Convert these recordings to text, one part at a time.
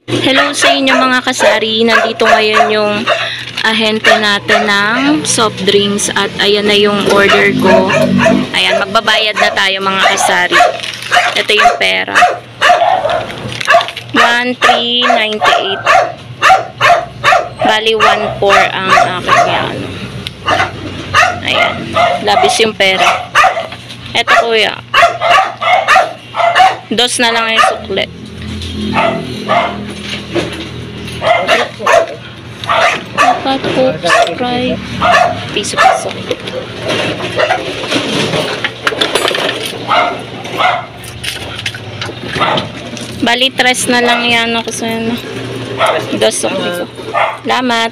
Hello sa inyo mga kasari, nandito ngayon yung ahente natin ng soft drinks at ayan na yung order ko. Ayan, magbabayad na tayo mga kasari. Ito yung pera. 1,398. Bali 1,400 ang aking yan. Ayan, labis yung pera. Ito kuya. Dos na lang yung suklet. Dapat Coke, Sprite, piso-piso. Bali, tres na lang yan ako sa yan. Dos ko. Salamat.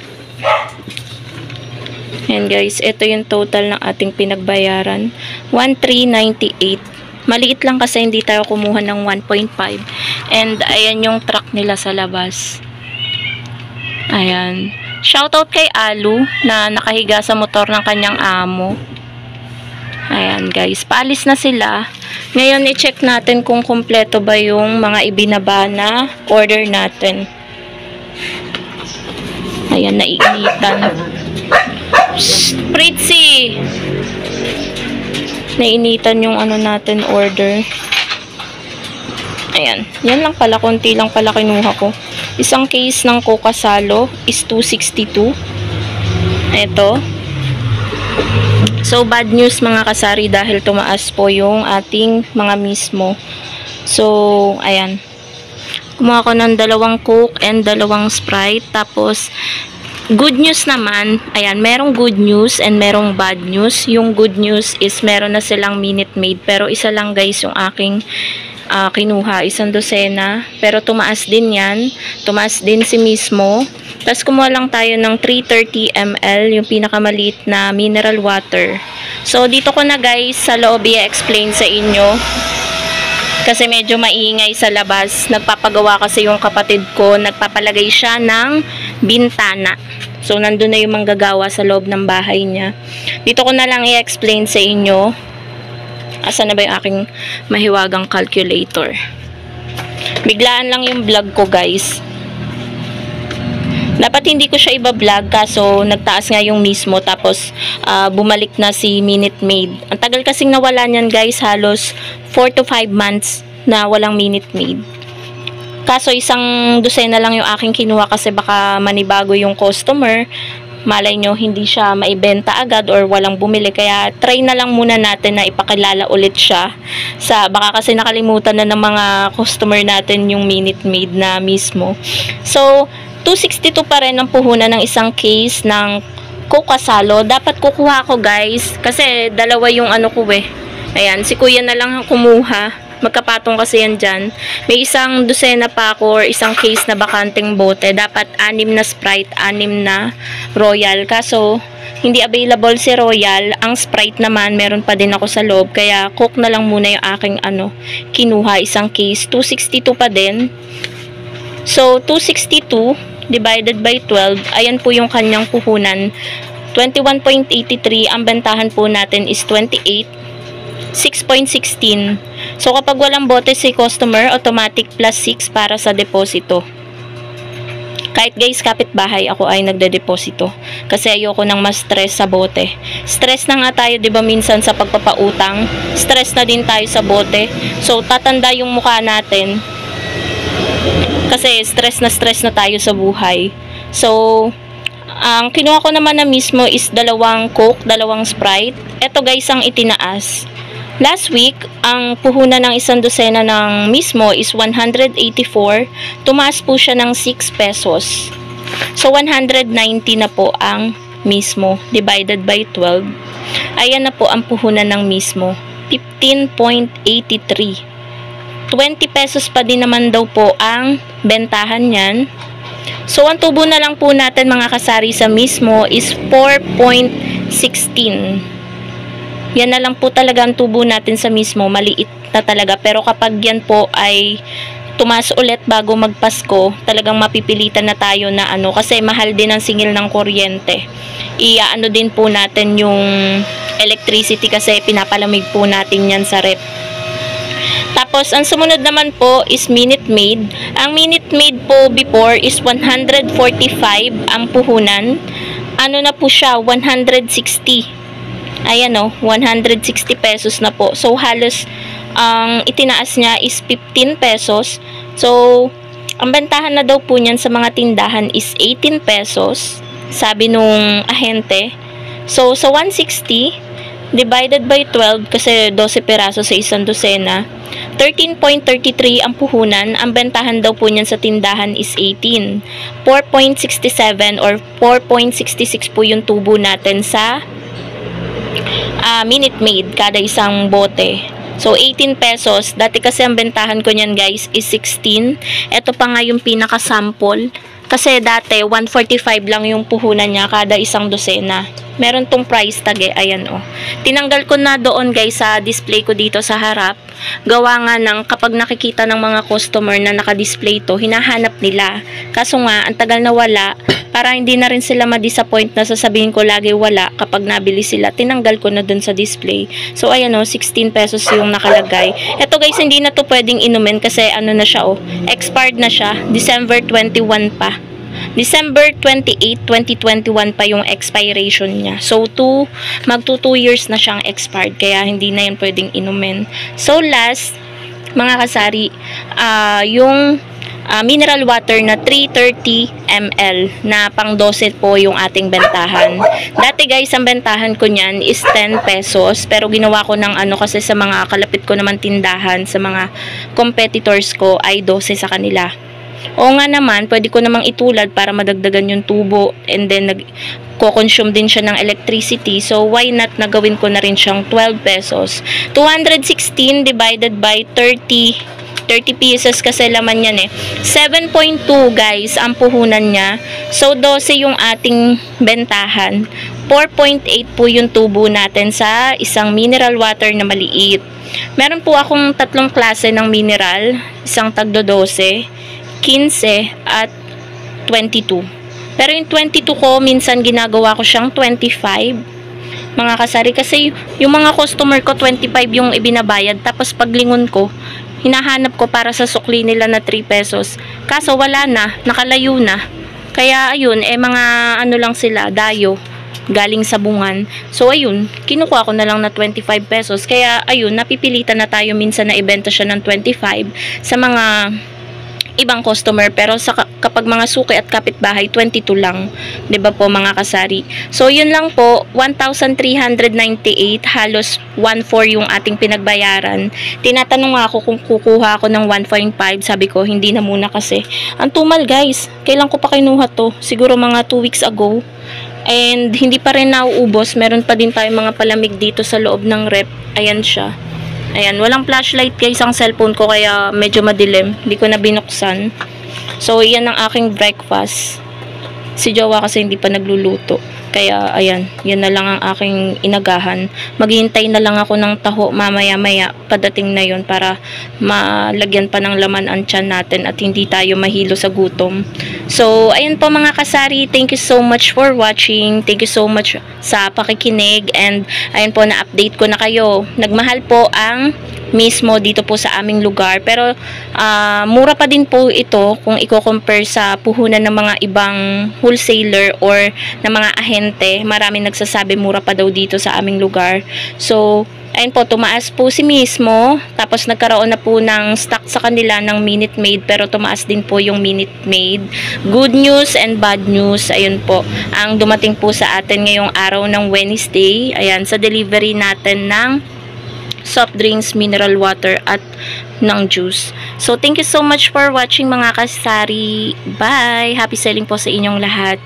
Ayan guys, ito yung total ng ating pinagbayaran. 1,398. Maliit lang kasi hindi tayo kumuha ng 1.5. And ayan yung truck nila sa labas. Ayan. Shoutout kay Alu na nakahiga sa motor ng kanyang amo. Ayan guys, paalis na sila. Ngayon i-check natin kung kumpleto ba yung mga ibinaba na order natin. Ayan, naiinitan. Pritzy! Nainitan yung ano natin order. Ayan. Yan lang pala. Konti lang pala kinuha ko. Isang case ng Coca Salo is 262. Ito. So, bad news mga kasari dahil tumaas po yung ating mga mismo. So, ayan. Kumuha ko ng 2 Coke and 2 Sprite. Tapos, good news naman, ayan, merong good news and merong bad news. Yung good news is meron na silang Minute Maid. Pero isa lang guys yung aking kinuha. 1 dosena. Pero tumaas din yan. Tumaas din si mismo. Tapos kumuha lang tayo ng 330 ml, yung pinakamaliit na mineral water. So dito ko na guys sa loob i-explain sa inyo. Kasi medyo maingay sa labas. Nagpapagawa kasi yung kapatid ko. Nagpapalagay siya ng bintana. So, nandun na yung manggagawa sa loob ng bahay niya. Dito ko na lang i-explain sa inyo. Asan na ba yung aking mahiwagang calculator? Biglaan lang yung vlog ko, guys. Dapat hindi ko siya iba-vlog kaso nagtaas nga yung mismo tapos bumalik na si Minute Maid. Ang tagal kasing nawala niyan guys, halos 4 to 5 months na walang Minute Maid. Kaso isang dosena lang yung aking kinuha kasi baka manibago yung customer. Malay nyo hindi siya maibenta agad or walang bumili. Kaya try na lang muna natin na ipakilala ulit siya. Baka kasi nakalimutan na ng mga customer natin yung Minute Maid na mismo. So, 262 pa rin ang puhunan ng isang case ng Coca Salo. Dapat kukuha ko guys. Kasi dalawa yung ano ko eh. Ayan, si kuya na lang ang kumuha. Magkapatong kasi yan dyan. May isang dosena pa ako or isang case na bakanting bote. Dapat 6 na Sprite, 6 na Royal. Kaso, hindi available si Royal. Ang Sprite naman, meron pa din ako sa loob. Kaya, Coke na lang muna yung aking kinuha. Isang case. 262 pa din. So, 262 divided by 12, ayan po yung kanyang puhunan. 21.83, ang bentahan po natin is 28. 6.16. So, kapag walang bote si customer, automatic plus 6 para sa deposito. Kahit guys, kapitbahay, ako ay nagde-deposito. Kasi ayoko nang ma-stress sa bote. Stress na nga tayo, di ba minsan sa pagpapautang. Stress na din tayo sa bote. So, tatanda yung mukha natin. Kasi stress na tayo sa buhay. So, ang kinuha ko naman na mismo is 2 Coke, 2 Sprite. Ito guys ang itinaas. Last week, ang puhunan ng 1 dosena ng mismo is 184. Tumaas po siya ng 6 pesos. So, 190 na po ang mismo divided by 12. Ayan na po ang puhunan ng mismo. 15.83. 20 pesos pa din naman daw po ang bentahan niyan. So, ang tubo na lang po natin mga kasari sa mismo is 4.16. Yan na lang po talaga ang tubo natin sa mismo. Maliit na talaga. Pero kapag yan po ay tumaas ulit bago magpasko, talagang mapipilitan na tayo na kasi mahal din ang singil ng kuryente. Iaano din po natin yung electricity kasi pinapalamig po natin yan sa rep. Tapos, ang sumunod naman po is Minute Maid. Ang Minute Maid po before is 145 ang puhunan. Ano na po siya? 160. Ayan o, 160 pesos na po. So, halos ang itinaas niya is 15 pesos. So, ang bentahan na daw po niyan sa mga tindahan is 18 pesos. Sabi nung ahente. So, sa 160, divided by 12, kasi 12 peraso sa isang dosena, 13.33 ang puhunan. Ang bentahan daw po niyan sa tindahan is 18. 4.67 or 4.66 po yung tubo natin sa Minute Maid kada isang bote. So, 18 pesos. Dati kasi ang bentahan ko niyan guys is 16. Ito pa nga yung pinaka-sample. Kasi dati, 145 lang yung puhunan niya kada isang dosena. Meron tong price tag eh. Ayan o. Tinanggal ko na doon guys sa display ko dito sa harap. Gawa nga ng kapag nakikita ng mga customer na naka-display to, hinahanap nila. Kaso nga, ang tagal na wala. Para hindi na rin sila ma-disappoint na sasabihin ko lagi wala kapag nabili sila. Tinanggal ko na dun sa display. So, ayan o, 16 pesos yung nakalagay. Ito guys, hindi na to pwedeng inumin kasi ano na siya o, expired na siya. December 21 pa. December 28, 2021 pa yung expiration niya. So, magto 2 years na siyang expired. Kaya hindi na yan pwedeng inumin. So, last, mga kasari, yung mineral water na 330 ml na pang 12 po yung ating bentahan. Dati guys, ang bentahan ko niyan is 10 pesos. Pero ginawa ko ng ano kasi sa mga kalapit ko naman tindahan, sa mga competitors ko ay 12 sa kanila. O nga naman, pwede ko namang itulad para madagdagan yung tubo and then nag-consume din siya ng electricity. So, why not nagawin ko na rin siyang 12 pesos. 216 divided by 30 pieces kasi laman yan eh. 7.2 guys ang puhunan niya. So, 12 yung ating bentahan. 4.8 po yung tubo natin sa isang mineral water na maliit. Meron po akong tatlong klase ng mineral. Isang tagdo 12, 15 at 22. Pero yung 22 ko, minsan ginagawa ko siyang 25. Mga kasari, kasi yung mga customer ko 25 yung ibinabayad. Tapos paglingon ko, hinahanap ko para sa sukli nila na 3 pesos. Kaso wala na, nakalayo na. Kaya ayun, mga ano lang sila, dayo, galing sa bungan. So ayun, kinukuha ko na lang na 25 pesos. Kaya ayun, napipilitan na tayo minsan na ibenta siya ng 25 sa mga ibang customer, pero kapag mga suki at kapitbahay 22 lang, 'di ba po mga kasari? So yun lang po, 1,398, halos 1,400 yung ating pinagbayaran. Tinatanong ako kung kukuha ako ng 1.5, sabi ko hindi na muna kasi ang tumal guys. Kailan ko pa kinuha to? Siguro mga 2 weeks ago. And hindi pa rin nauubos. Meron pa din tayong mga palamig dito sa loob ng rep. Ayan siya. Ayan, walang flashlight guys ang cellphone ko kaya medyo madilim. Hindi ko na binuksan. So, yan ang aking breakfast. Si Jowa kasi hindi pa nagluluto. Kaya, ayan, yan na lang ang aking inagahan. Maghihintay na lang ako ng taho mamaya-maya. Padating na yon para malagyan pa ng laman ang tiyan natin at hindi tayo mahilo sa gutom. So, ayan po mga kasari. Thank you so much for watching. Thank you so much sa pakikinig. And, ayan po, na-update ko na kayo. Nagmahal po ang mismo dito po sa aming lugar. Pero, mura pa din po ito kung i-compare sa puhunan ng mga ibang wholesaler or ng mga ahente. Maraming nagsasabi mura pa daw dito sa aming lugar. So, ayun po, tumaas po si mismo. Tapos, nagkaroon na po ng stock sa kanila ng Minute Maid. Pero, tumaas din po yung Minute Maid. Good news and bad news. Ayun po, ang dumating po sa atin ngayong araw ng Wednesday. Ayan, sa delivery natin ng soft drinks, mineral water, at ng juice. So, thank you so much for watching mga kasari. Bye! Happy selling po sa inyong lahat.